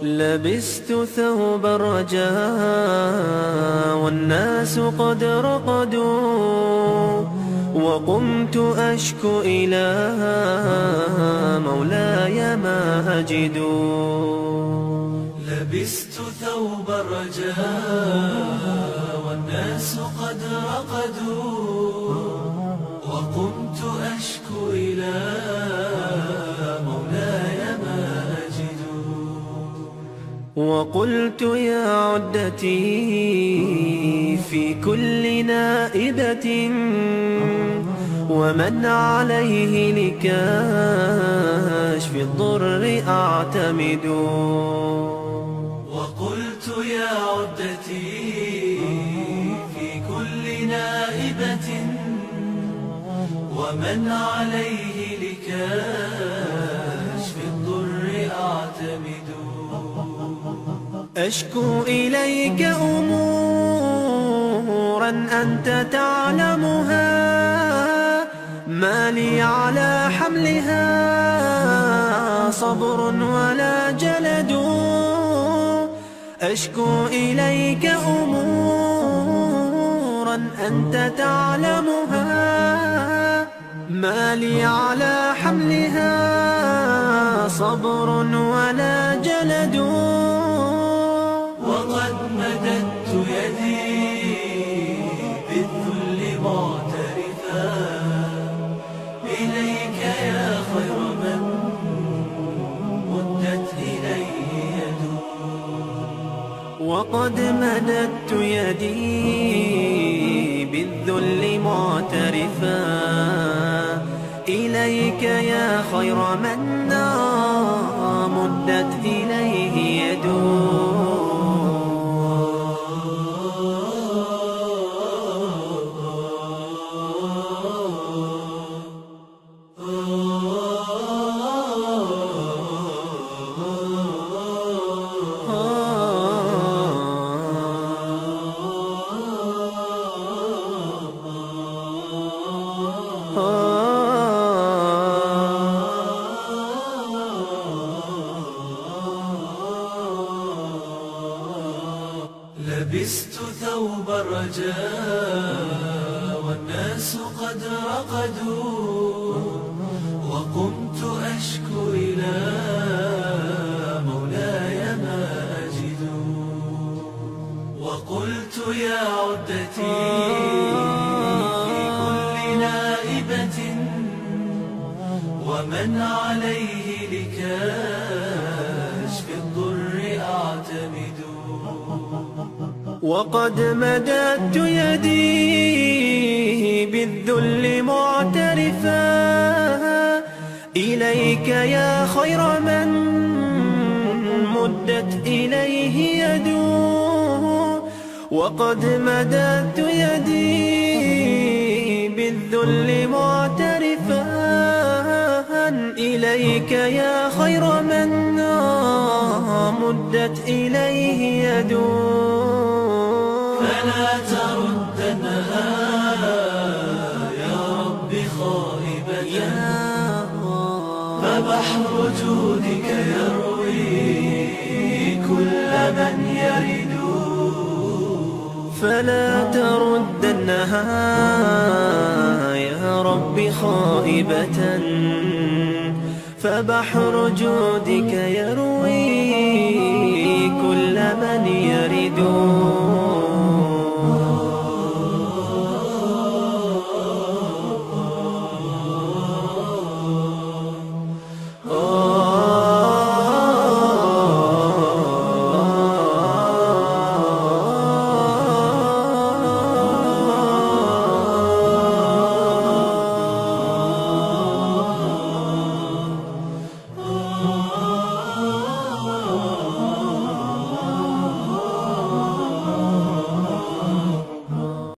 لبست ثوب الرجاء والناس قد رقدوا، وقمت أشكو إلى مولاي ما أجد. لبست ثوب الرجاء والناس قد رقدوا، وقمت أشكو إلى مولاي ما أجد. وقلت يا عدتي في كل نائبة ومن عليه لكشف الضر أعتمد. وقلت يا عدتي في كل نائبة ومن عليه لكشف الضر أعتمد. أشكو إليك أمورا أنت تعلمها، ما لي على حملها صبر ولا جلد. أشكو إليك أمورا أنت تعلمها، ما لي على حملها صبر ولا جلد. وقد مددت يدي بالذل معترفا إليك يا خير من مدت إليه يد. وقد مددت يدي بالذل معترفا إليك يا خير من مدت إليه يد. لبست ثوب الرجاء والناس قد رقدوا، وقمت أشكو إلى مولاي ما أجد. وقلت يا عدتي في كل نائبة ومن عليه لكشف الضر أعتمد. وقد مددت يدي بالذل معترفا إليك يا خير من مدت إليه يد. وقد مددت يدي بالذل معترفا إليك يا خير من مدت إليه يد. فلا تردنها يا رب خائبة، فبحر جودك يروي كل من يرد. فلا تردنها يا رب خائبة، فبحر جودك يروي